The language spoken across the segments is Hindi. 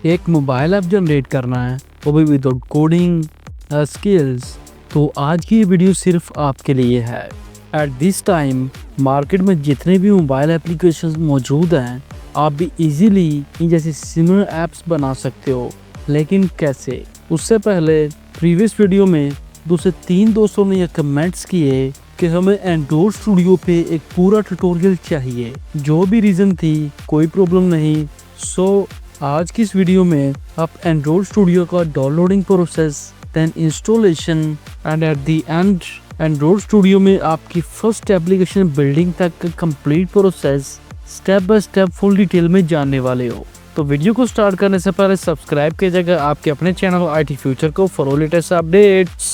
एक मोबाइल ऐप जनरेट करना है, वो भी विदाउट कोडिंग स्किल्स, तो आज की ये वीडियो सिर्फ आपके लिए है। एट दिस टाइम मार्केट में जितने भी मोबाइल एप्लीकेशंस मौजूद हैं, आप भी इजीली इन जैसे सिमिलर ऐप्स बना सकते हो। लेकिन कैसे? उससे पहले प्रीवियस वीडियो में 2 से 3 दोस्तों ने ये कमेंट्स किए कि हमें एंड्रॉइड स्टूडियो पे एक पूरा ट्यूटोरियल चाहिए। जो भी रीज़न थी, कोई प्रॉब्लम नहीं। सो आज की इस वीडियो में आप एंड्रॉइड स्टूडियो का downloading process, then installation and at the end Android Studio में आपकी फर्स्ट एप्लीकेशन बिल्डिंग तक का complete process step by step full detail में जानने वाले हो। तो वीडियो को स्टार्ट करने से पहले सब्सक्राइब कीजिएगा आपके अपने चैनल IT फ्यूचर को for latest updates.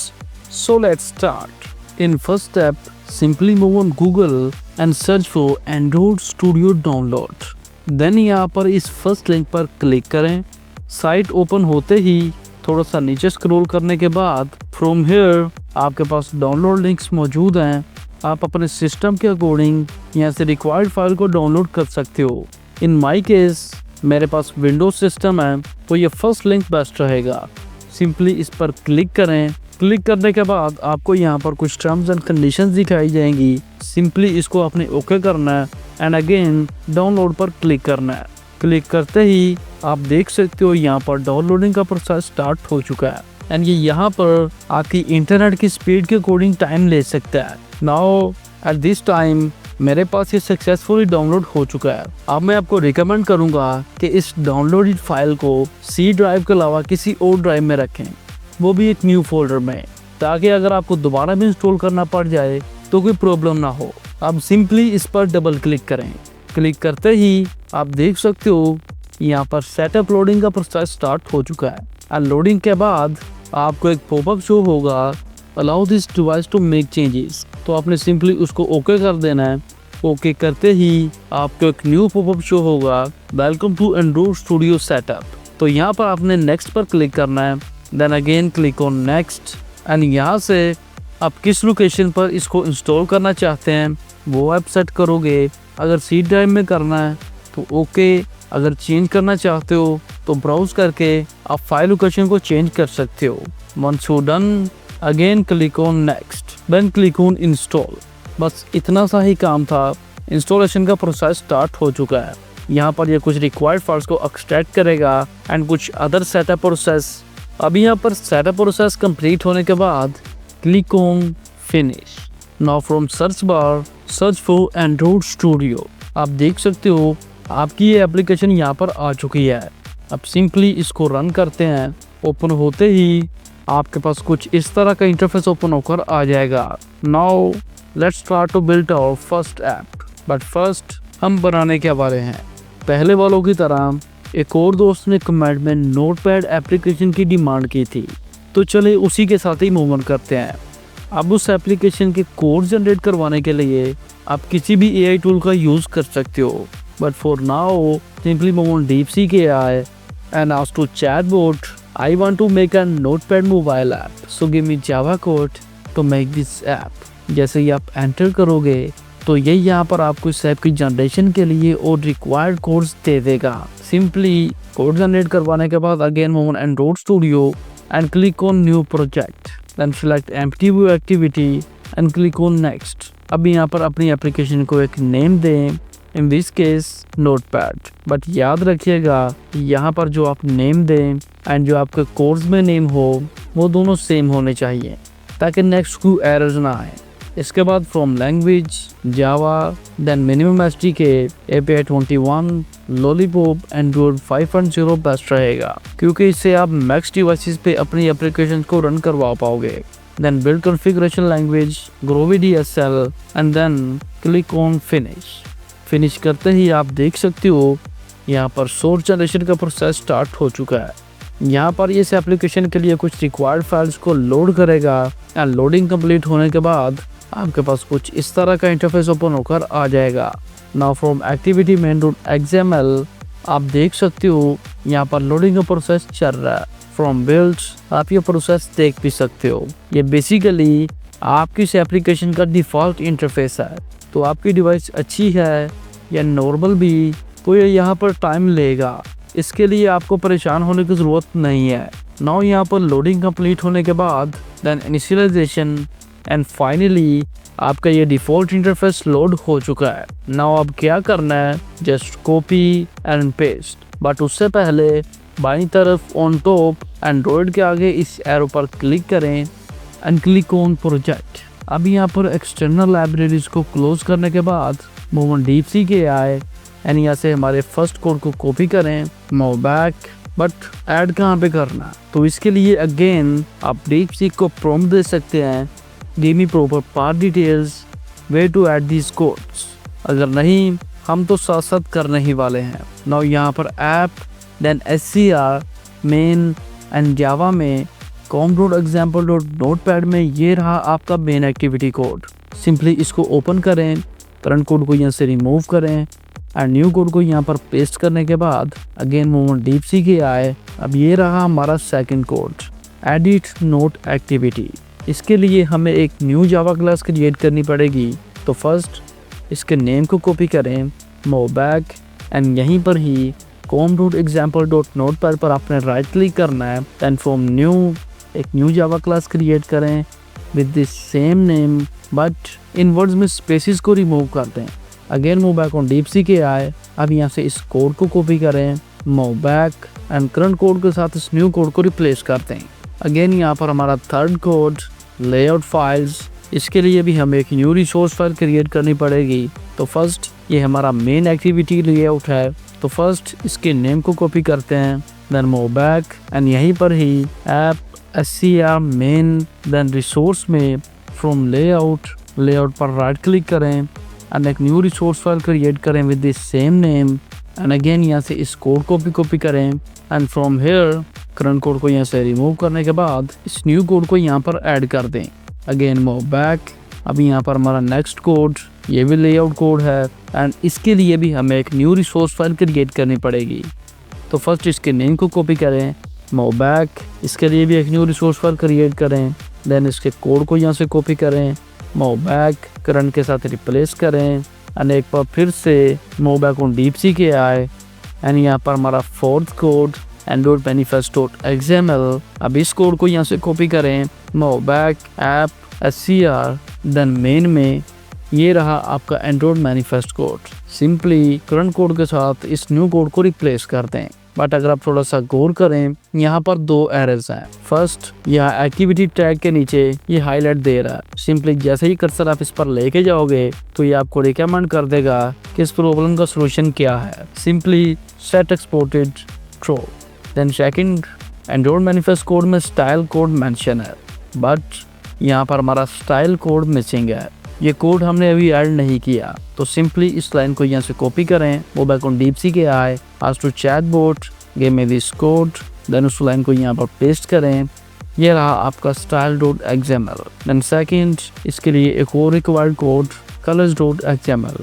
So let's start. In first step, simply move on Google and search for Android Studio download. Then यहाँ पर इस फर्स्ट लिंक पर क्लिक करें। साइट ओपन होते ही थोड़ा सा नीचे स्क्रॉल करने के बाद फ्रॉम हियर आपके पास डाउनलोड लिंक्स मौजूद हैं। आप अपने सिस्टम के अकॉर्डिंग यहाँ से रिक्वायर्ड फाइल को डाउनलोड कर सकते हो। इन माई केस मेरे पास विंडोज सिस्टम है, तो ये फर्स्ट लिंक बेस्ट रहेगा। सिंपली इस पर क्लिक करें। क्लिक करने के बाद आपको यहाँ पर कुछ टर्म्स एंड कंडीशंस दिखाई जाएंगी। सिंपली इसको आपने ओके करना है एंड अगेन डाउनलोड पर क्लिक करना है। क्लिक करते ही आप देख सकते हो यहाँ पर डाउनलोडिंग का प्रोसेस स्टार्ट हो चुका है एंड ये यहाँ पर आपकी इंटरनेट की स्पीड के अकॉर्डिंग टाइम ले सकता है। नाउ एट दिस टाइम मेरे पास ये सक्सेसफुली डाउनलोड हो चुका है। अब मैं आपको रिकमेंड करूँगा कि इस डाउनलोडेड फाइल को C ड्राइव के अलावा किसी और ड्राइव में रखें, वो भी एक न्यू फोल्डर में, ताकि अगर आपको दोबारा भी इंस्टॉल करना पड़ जाए तो कोई प्रॉब्लम ना हो। अब सिंपली इस पर डबल क्लिक करें। क्लिक करते ही आप देख सकते हो यहाँ पर सेटअप लोडिंग का प्रोसेस स्टार्ट हो चुका है। और लोडिंग के बाद आपको एक पॉपअप शो होगा, allow this device to make changes. तो आपने सिंपली उसको ओके कर देना है। ओके करते ही आपको एक न्यू पॉपअप शो होगा, welcome to Android Studio setup. तो यहाँ पर आपने नेक्स्ट पर क्लिक करना है, then again click on next and यहाँ से आप किस लोकेशन पर इसको इंस्टॉल करना चाहते हैं वो ऐप सेट करोगे। अगर C ड्राइव में करना है तो ओके, अगर चेंज करना चाहते हो तो ब्राउज करके आप फाइल लोकेशन को चेंज कर सकते हो। Once you done, again click on next, then click on install. बस इतना सा ही काम था। इंस्टॉलेशन का प्रोसेस स्टार्ट हो चुका है। यहाँ पर ये कुछ रिक्वायर्ड फाइल्स को एक्सट्रैक्ट करेगा एंड कुछ अदर सेटअप प्रोसेस। अभी यहाँ पर सेटअप प्रोसेस कंप्लीट होने के बाद click on finish. Now from search bar search for Android studio. आप देख सकते हो आपकी ये एप्लीकेशन यहाँ पर आ चुकी है। अब सिंपली इसको रन करते हैं। ओपन होते ही आपके पास कुछ इस तरह का इंटरफेस ओपन होकर आ जाएगा। Now let's start to build our first app. But first हम बनाने के वाले हैं। पहले वालों की तरह एक और दोस्त ने कमेंट में नोटपैड एप्लीकेशन की डिमांड की थी, तो चले उसी के साथ ही मूव ऑन करते हैं। अब उस एप्लीकेशन के कोड जनरेट करवाने के लिए आप किसी भी AI टूल का यूज़ कर सकते हो। But for now simply move on DeepSeek AI and ask to chatbot, I want to make a notepad mobile app, so give me Java code to make this app। जैसे ही आप एंटर करोगे तो ये यहाँ पर आपको इस ऐप की जनरेशन के लिए और रिक्वायर्ड कोड्स दे देगा। सिंपली कोड जनरेट करवाने के बाद again move on Android Studio and click on new project, then select empty view activity and click on next. अब यहाँ पर अपनी एप्लीकेशन को एक नेम दें, in this case notepad. But याद रखिएगा यहाँ पर जो आप नेम दें एंड जो आपके कोर्स में नेम हो वो दोनों सेम होने चाहिए, ताकि नेक्स्ट कोई एरर्स ना आए। इसके बाद from language Java, then minimum SDK, API 21, Lollipop, Android 5.0 best रहेगा, क्योंकि इससे आप मैक्स डिवाइसेस पे अपनी एप्लीकेशन को रन करवा पाओगे। Then build configuration language Groovy DSL and then click on finish. Finish करते ही आप देख सकते हो यहाँ पर सोर्स जनरेशन का प्रोसेस स्टार्ट हो चुका है। यहाँ पर इस एप्लीकेशन के लिए कुछ रिक्वायर्ड फाइल्स को लोड करेगा एंड लोडिंग कंप्लीट होने के बाद आपके पास कुछ इस तरह का इंटरफेस ओपन होकर आ जाएगा। नाउ फ्रॉम एक्टिविटी main.xml आप देख सकते हो यहाँ पर लोडिंग का प्रोसेस चल रहा है। फ्रॉम बिल्ड्स आप ये प्रोसेस देख भी सकते हो। ये बेसिकली आपकी इस एप्लीकेशन का डिफ़ॉल्ट इंटरफेस है। तो आपकी डिवाइस अच्छी है या नॉर्मल भी, तो ये यहाँ पर टाइम लेगा। इसके लिए आपको परेशान होने की ज़रूरत नहीं है। नाउ यहाँ पर लोडिंग कंप्लीट होने के बाद देन इनिशियलाइजेशन एंड फाइनली आपका ये डिफ़ॉल्ट इंटरफेस लोड हो चुका है। नाउ अब क्या करना है, just copy and paste. But उससे पहले बाईं तरफ ऑन टॉप एंड्रॉयड के आगे इस एरो पर क्लिक करें एंड क्लिक ऑन प्रोजेक्ट। अब यहाँ पर एक्सटर्नल लाइब्रेरीज को क्लोज करने के बाद move on DeepSeek AI and यहाँ से हमारे फर्स्ट कोड को कॉपी करें, मूव बैक। बट ऐड कहाँ पे करना, तो इसके लिए अगेन आप डीपसीक को प्रॉम्प्ट दे सकते हैं, give me proper path details way to add these codes. अगर नहीं, हम तो साथ साथ करने ही वाले हैं। नाउ यहाँ पर app then SCR main and Java में com.example.notepad में ये रहा आपका मेन एक्टिविटी कोड। सिंपली इसको ओपन करें, करंट कोड को यहाँ से रिमूव करें एंड न्यू कोड को यहाँ पर पेस्ट करने के बाद again move on DeepSeek AI. अब ये रहा हमारा second code, edit note activity. इसके लिए हमें एक न्यू जावा क्लास क्रिएट करनी पड़ेगी। तो फर्स्ट इसके नेम को कॉपी करें, मूव बैक एंड यहीं पर ही com.example.notepad पर आपने राइट क्लिक करना है। देन फ्रॉम न्यू एक न्यू जावा क्लास क्रिएट करें with this same name, but in words में स्पेसिस को रिमूव करते हैं। Again move back on DeepSeek AI. अब यहाँ से इस कोड को कॉपी करें, move back and current code के साथ इस न्यू कोड को रिप्लेस करते हैं। अगेन यहाँ पर हमारा थर्ड कोड, लेआउट फाइल्स। इसके लिए भी हमें एक न्यू रिसोर्स फाइल क्रिएट करनी पड़ेगी। तो फर्स्ट ये हमारा मेन एक्टिविटी लेआउट है, तो फर्स्ट इसके नेम को कॉपी करते हैं, देन मूव बैक एंड यहीं पर ही app SCR main then resource में फ्रॉम लेआउट पर राइट क्लिक करें एंड एक न्यू रिसोर्स फाइल क्रिएट करें with this same name and again यहाँ से इस कोड को भी कॉपी करें and from here current code को यहाँ से रिमूव करने के बाद इस न्यू कोड को यहाँ पर ऐड कर दें। Again move back. अभी यहाँ पर हमारा नेक्स्ट कोड, ये भी लेआउट कोड है एंड इसके लिए भी हमें एक न्यू रिसोर्स फाइल क्रिएट करनी पड़ेगी। तो फर्स्ट इसके नेम को कॉपी करें, मूव बैक। इसके लिए भी एक न्यू रिसोर्स फाइल क्रिएट करें, देन इसके कोड को यहाँ से कॉपी करें, मूव बैक करंट के साथ रिप्लेस करें एंड एक बार फिर से move back on DeepSeek AI and यहाँ पर हमारा फोर्थ कोड एंड्रॉइड manifest.xml। अब इस कोड को यहाँ से कॉपी करें, move back app SCR then main में ये रहा आपका Android manifest code. Simply current code के साथ इस न्यू कोड को रिप्लेस करते हैं। बट अगर आप थोड़ा सा गौर करें, यहाँ पर दो एरर्स हैं। फर्स्ट, यहाँ एक्टिविटी टैग के नीचे ये हाईलाइट दे रहा है। सिंपली जैसे ही कर्सर आप इस पर लेके जाओगे तो ये आपको रिकमेंड कर देगा कि इस प्रॉब्लम का सोल्यूशन क्या है। Simply set exported true. Then second, Android manifest code में स्टाइल कोड मेंशन है, बट यहाँ पर हमारा स्टाइल कोड मिसिंग है। ये कोड हमने अभी ऐड नहीं किया। तो सिंपली इस लाइन को यहाँ से कॉपी करें, वो back on DeepSeek AI ask to chatbot give me this code, then उस लाइन को यहाँ पर पेस्ट करें। ये रहा आपका style.xml। देन सेकंड, इसके लिए एक और रिक्वायर्ड कोड colors.xml।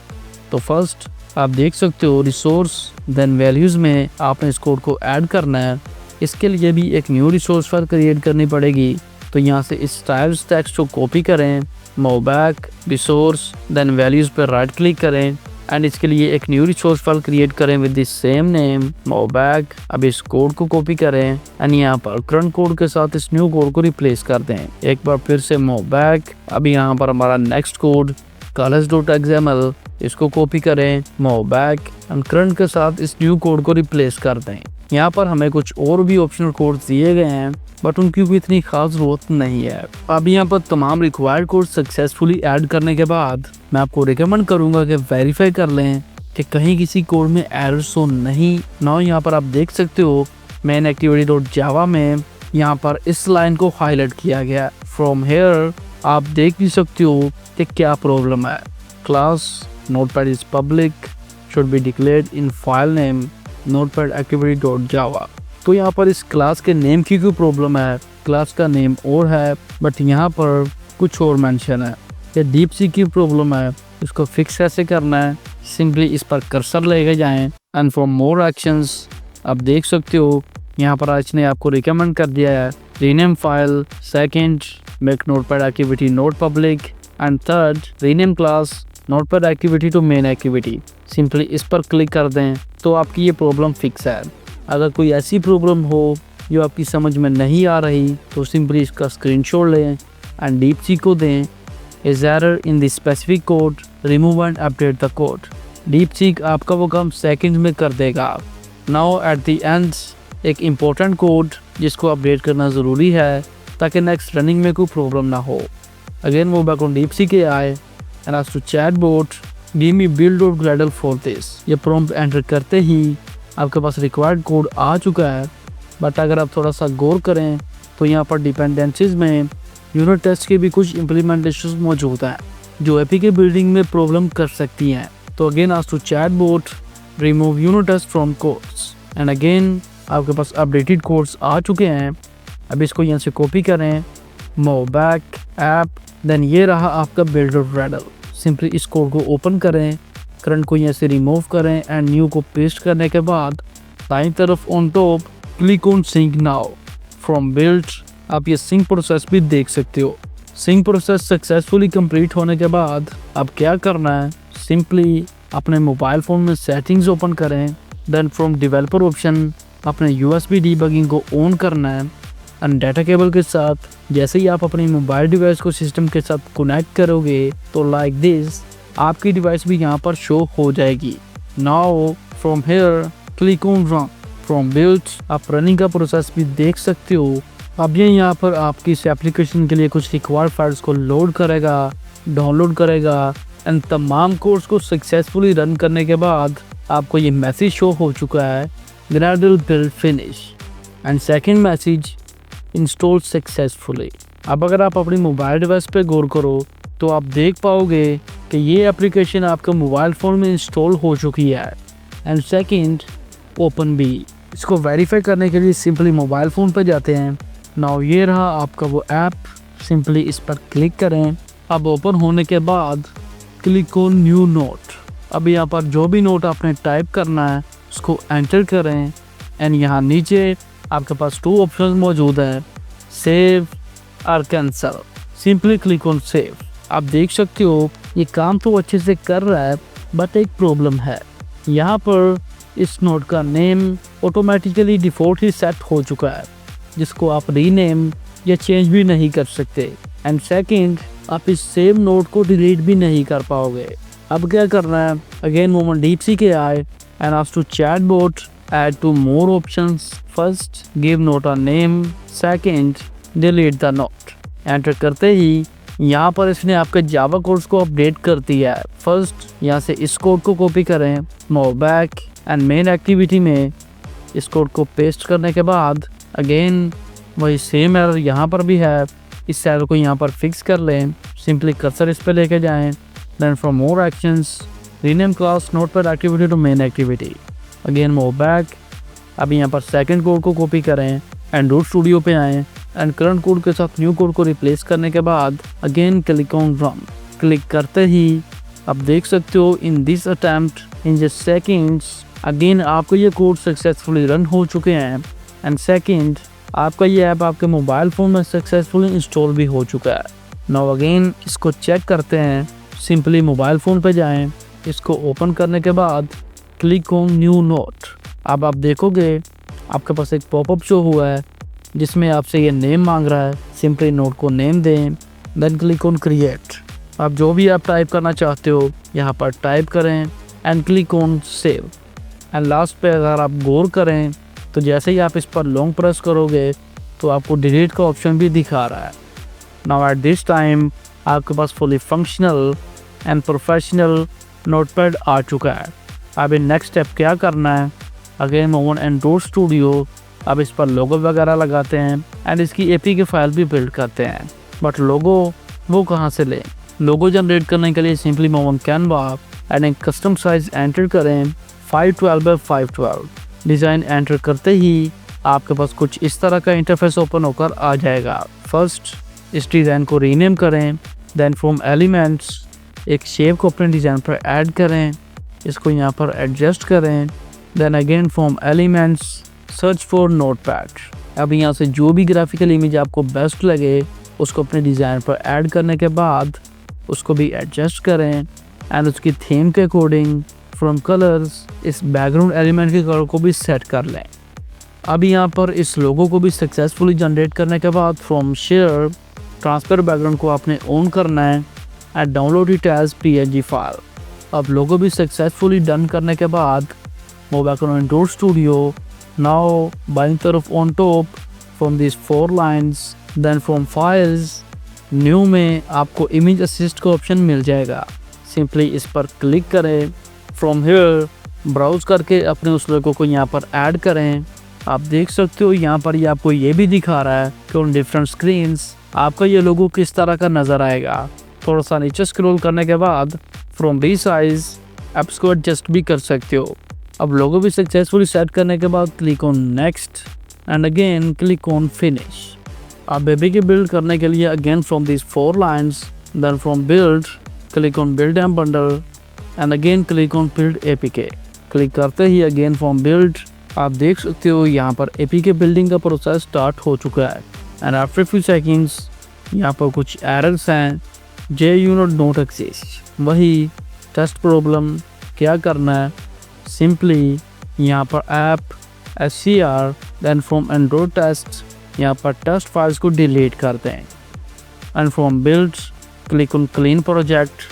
तो फर्स्ट आप देख सकते हो रिसोर्स देन वैल्यूज़ में आपने इस कोड को ऐड करना है। इसके लिए भी एक न्यू रिसोर्स फाइल क्रिएट करनी पड़ेगी। तो यहाँ से इस स्टाइल्स टेक्स्ट को कॉपी करें, move back resource then values पर राइट क्लिक करें एंड इसके लिए एक न्यू रिसोर्स फाइल क्रिएट करें with this same name, move back. अब इस कोड को कॉपी करें एंड यहाँ पर करंट कोड के साथ इस न्यू कोड को रिप्लेस कर दें। एक बार फिर से मूव बैक। अब यहाँ पर हमारा नेक्स्ट कोड colors.xml, इसको कॉपी करें, मूव बैक एंड करंट के साथ इस न्यू कोड को रिप्लेस कर दें। यहाँ पर हमें कुछ और भी ऑप्शनल कोड दिए गए हैं बट उनकी भी इतनी खास ज़रूरत नहीं है। अब यहाँ पर तमाम रिक्वायर्ड कोड सक्सेसफुली ऐड करने के बाद मैं आपको रिकमेंड करूँगा कि वेरीफाई कर लें कि कहीं किसी कोड में एरर्स तो नहीं ना। यहाँ पर आप देख सकते हो मेन एक्टिविटी.java में यहाँ पर इस लाइन को हाईलाइट किया गया। फ्रॉम हेयर आप देख भी सकते हो कि क्या प्रॉब्लम है। Class notepad is public should be declared in file name notepad activity dot java. तो यहाँ पर इस क्लास के नेम की कोई प्रॉब्लम है, क्लास का नेम और है बट यहाँ पर कुछ और मेंशन है। ये डीपसीक की प्रॉब्लम है, इसको फिक्स कैसे करना है, सिंपली इस पर कर्सर लेके जाएं एंड फॉर मोर एक्शंस आप देख सकते हो यहाँ पर आज ने आपको रिकमेंड कर दिया है rename file, second make notepad activity not public and third rename class notepad activity to main activity. Simply इस पर क्लिक कर दें तो आपकी ये प्रॉब्लम फिक्स है। अगर कोई ऐसी प्रॉब्लम हो जो आपकी समझ में नहीं आ रही तो सिंपली इसका स्क्रीनशॉट लें एंड DeepSeek को दें is error in the specific code, remove and update the code. DeepSeek आपका वो काम सेकंड में कर देगा। नाउ एट द एंड एक इम्पोर्टेंट कोड जिसको अपडेट करना ज़रूरी है ताकि नेक्स्ट रनिंग में कोई प्रॉब्लम ना हो। अगेन वो बैक ऑन DeepSeek आए and ask to chatbot give me build और ग्रेडल फॉर दिस। ये प्रॉम्प्ट एंटर करते ही आपके पास रिक्वायर्ड कोड आ चुका है। बट अगर आप थोड़ा सा गौर करें तो यहाँ पर डिपेंडेंसीज में यूनिट टेस्ट के भी कुछ इम्प्लीमेंटेशन मौजूद हैं जो एपीके बिल्डिंग में प्रॉब्लम कर सकती हैं। तो again ask to chatbot remove unit test from codes and again आपके पास अपडेटेड कोड्स आ चुके हैं। अब इसको यहाँ से कॉपी करें, मूव बैक ऐप, देन ये रहा आपका बिल्डर ग्रेडल। सिंपली इस कोड को ओपन करें, करंट को यहाँ से रिमूव करें एंड न्यू को पेस्ट करने के बाद दाईं तरफ on top click on sync now from build. आप ये सिंक प्रोसेस भी देख सकते हो। सिंक प्रोसेस सक्सेसफुली कंप्लीट होने के बाद अब क्या करना है, सिंपली अपने मोबाइल फ़ोन में सेटिंग्स ओपन करें, देन फ्रॉम डेवलपर ऑप्शन अपने USB डीबगिंग को ऑन करना है एंड डाटा केबल के साथ जैसे ही आप अपनी मोबाइल डिवाइस को सिस्टम के साथ कनेक्ट करोगे तो लाइक दिस आपकी डिवाइस भी यहाँ पर शो हो जाएगी। Now from here click on run from build. आप रनिंग का प्रोसेस भी देख सकते हो। अब ये यहाँ पर आपकी इस एप्लीकेशन के लिए कुछ रिक्वायर्ड फाइल्स को लोड करेगा, डाउनलोड करेगा एंड तमाम कोर्स को सक्सेसफुली रन करने के बाद आपको ये मैसेज शो हो चुका है Gradle build finish and second message install successfully। अब अगर आप अपनी मोबाइल डिवाइस पे गौर करो तो आप देख पाओगे कि ये एप्लीकेशन आपके मोबाइल फ़ोन में इंस्टॉल हो चुकी है। एंड सेकंड ओपन भी, इसको वेरीफाई करने के लिए सिंपली मोबाइल फ़ोन पे जाते हैं। नाउ ये रहा आपका वो ऐप, सिंपली इस पर क्लिक करें। अब ओपन होने के बाद क्लिक ऑन न्यू नोट। अब यहाँ पर जो भी नोट आपने टाइप करना है उसको एंटर करें एंड यहाँ नीचे आपके पास 2 ऑप्शन मौजूद हैं, सेव और cancel. Simply click on save. आप देख सकते हो ये काम तो अच्छे से कर रहा है बट एक प्रॉब्लम है, यहाँ पर इस नोट का नेम ऑटोमेटिकली डिफ़ॉल्ट ही सेट हो चुका है जिसको आप रीनेम या चेंज भी नहीं कर सकते। एंड सेकंड आप इस सेव नोट को डिलीट भी नहीं कर पाओगे। अब क्या करना है, अगेन मोमेंट DeepSeek आए and ask to chatbot add 2 more options। First give note a name, second delete the note। Enter करते ही यहाँ पर इसने आपके जावा कोड्स को अपडेट कर दिया है। फर्स्ट यहाँ से इस कोड को कॉपी करें, move back and main activity में इस कोड को पेस्ट करने के बाद अगेन वही सेम एरर यहाँ पर भी है, इस एरर को यहाँ पर फिक्स कर लें। सिंपली कर्सर इस पर लेके जाएं, then from more actions rename class notepad activity to main activity. Again move back. अब यहाँ पर सेकंड कोड को कॉपी करें एंड रूट स्टूडियो पे आएँ एंड करंट कोड के साथ न्यू कोड को रिप्लेस करने के बाद again click on run. Click करते ही आप देख सकते हो इन this attempt in just seconds again आपको ये कोड सक्सेसफुली रन हो चुके हैं एंड सेकंड आपका ये ऐप आपके मोबाइल फ़ोन में सक्सेसफुली इंस्टॉल भी हो चुका है। नाउ अगेन इसको चेक करते हैं, सिंपली मोबाइल फ़ोन पे जाएं, इसको ओपन करने के बाद क्लिक ऑन न्यू नोट। अब आप देखोगे आपके पास एक पॉपअप शो हुआ है जिसमें आपसे ये नेम मांग रहा है। सिंपली नोट को नेम दें, देन क्लिक ऑन क्रिएट। आप जो भी आप टाइप करना चाहते हो यहाँ पर टाइप करें and click on save. And last पे अगर आप गौर करें तो जैसे ही आप इस पर लॉन्ग प्रेस करोगे तो आपको डिलीट का ऑप्शन भी दिखा रहा है। नाउ एट दिस टाइम आपके पास fully functional and professional notepad आ चुका है। अब नेक्स्ट स्टेप क्या करना है, again move and root studio. अब इस पर लोगो वगैरह लगाते हैं एंड इसकी APK फाइल भी बिल्ड करते हैं। बट लोगो वो कहाँ से लें, लोगो जनरेट करने के लिए simply move on Canva and एक कस्टम साइज एंटर करें 512 बाय 512। डिज़ाइन एंटर करते ही आपके पास कुछ इस तरह का इंटरफेस ओपन होकर आ जाएगा। फर्स्ट इस डिज़ाइन को रीनेम करें, देन फ्रॉम एलिमेंट्स एक शेप को अपने डिज़ाइन पर ऐड करें, इसको यहाँ पर एडजस्ट करें, then again from elements search for notepad. अब यहाँ से जो भी ग्राफिकल इमेज आपको बेस्ट लगे उसको अपने डिज़ाइन पर ऐड करने के बाद उसको भी एडजस्ट करें एंड उसकी थीम के अकॉर्डिंग फ्रॉम कलर्स इस बैकग्राउंड एलिमेंट के कलर को भी सेट कर लें। अब यहाँ पर इस लोगो को भी सक्सेसफुली जनरेट करने के बाद फ्रॉम शेयर ट्रांसफर बैकग्राउंड को आपने ऑन करना है and download it as PNG file. अब लोगो भी सक्सेसफुली डन करने के बाद move back on Android Studio. Now बाईं तरफ on top from this 4 lines, then from files new में आपको इमेज असिस्ट का ऑप्शन मिल जाएगा। सिंपली इस पर क्लिक करें। फ्रॉम हियर ब्राउज करके अपने उस लोगो को यहाँ पर ऐड करें। आप देख सकते हो यहाँ पर ये आपको ये भी दिखा रहा है कि ऑन डिफरेंट स्क्रीन्स आपका ये लोगो किस तरह का नज़र आएगा। थोड़ा सा नीचे स्क्रॉल करने के बाद फ्रॉम रीसाइज आप इसको एडजस्ट भी कर सकते हो। अब लोगो भी सक्सेसफुली सेट करने के बाद click on next and again click on finish. अब APK बिल्ड करने के लिए again from this 4 lines, then from build click on build and bundle and again click on build APK। Click करते ही अगेन फ्रॉम बिल्ड आप देख सकते हो यहाँ पर APK बिल्डिंग का प्रोसेस स्टार्ट हो चुका है एंड आफ्टर फ्यू सेकेंड्स यहाँ पर कुछ एरर्स हैं JUnit नॉट एक्सिस्ट। वही टेस्ट प्रॉब्लम क्या करना है, सिंपली यहाँ पर app SCR then from Android test यहाँ पर टेस्ट फाइल्स को डिलीट करते हैं and from build click on clean project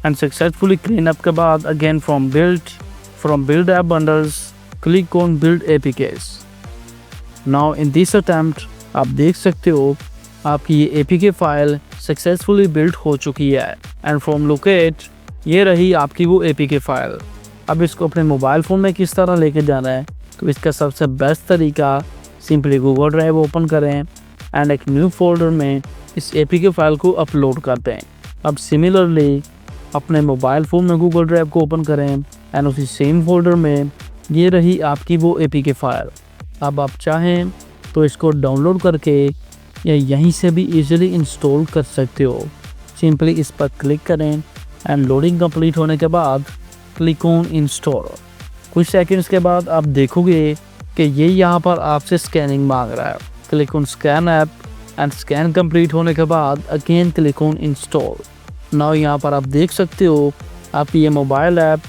and successfully clean up के बाद again from build app bundles click on build APKs। Now in this attempt आप देख सकते हो आपकी ये APK फाइल सक्सेसफुली बिल्ड हो चुकी है एंड फ्रॉम लोकेट ये रही आपकी वो APK फाइल। अब इसको अपने मोबाइल फ़ोन में किस तरह लेके जाना है, तो इसका सबसे बेस्ट तरीका सिंपली गूगल ड्राइव ओपन करें एंड एक न्यू फोल्डर में इस APK फाइल को अपलोड करते हैं। अब सिमिलरली अपने मोबाइल फ़ोन में गूगल ड्राइव को ओपन करें एंड उसी सेम फोल्डर में ये रही आपकी वो APK फाइल। अब आप चाहें तो इसको डाउनलोड करके या यहीं से भी इजीली इंस्टॉल कर सकते हो। सिंपली इस पर क्लिक करें एंड लोडिंग कंप्लीट होने के बाद क्लिक ऑन इंस्टॉल। कुछ सेकंड्स के बाद आप देखोगे कि ये यहाँ पर आपसे स्कैनिंग मांग रहा है। Click on scan app and scan complete होने के बाद again click on install. Now यहाँ पर आप देख सकते हो आपकी ये मोबाइल ऐप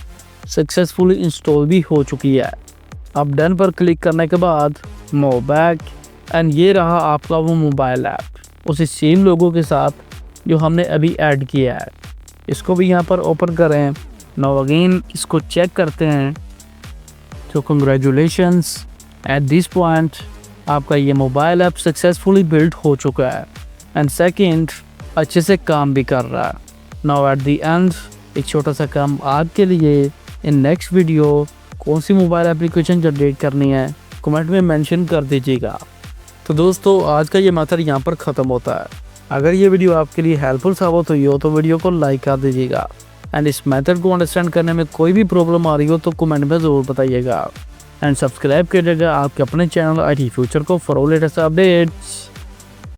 सक्सेसफुली इंस्टॉल भी हो चुकी है। अब डन पर क्लिक करने के बाद मूव बैक एंड ये रहा आपका वो मोबाइल ऐप उसी सेम लोगो के साथ जो हमने अभी ऐड किया है। इसको भी यहाँ पर ओपन करें। नाउ अगेन इसको चेक करते हैं। तो कंग्रेचुलेशंस, एट दिस पॉइंट आपका ये मोबाइल ऐप सक्सेसफुली बिल्ड हो चुका है एंड सेकंड अच्छे से काम भी कर रहा है। नाउ एट द एंड एक छोटा सा काम आपके लिए, इन नेक्स्ट वीडियो कौन सी मोबाइल एप्लीकेशन जनरेट करनी है कमेंट में मेंशन कर दीजिएगा। तो दोस्तों आज का ये मैथड यहाँ पर ख़त्म होता है। अगर ये वीडियो आपके लिए हेल्पफुल साबित हुई हो तो वीडियो को लाइक कर दीजिएगा एंड इस मेथड को अंडरस्टैंड करने में कोई भी प्रॉब्लम आ रही हो तो कमेंट में ज़रूर बताइएगा एंड सब्सक्राइब कीजिएगा आपके अपने चैनल IT फ्यूचर को फॉर लेटेस्ट अपडेट्स।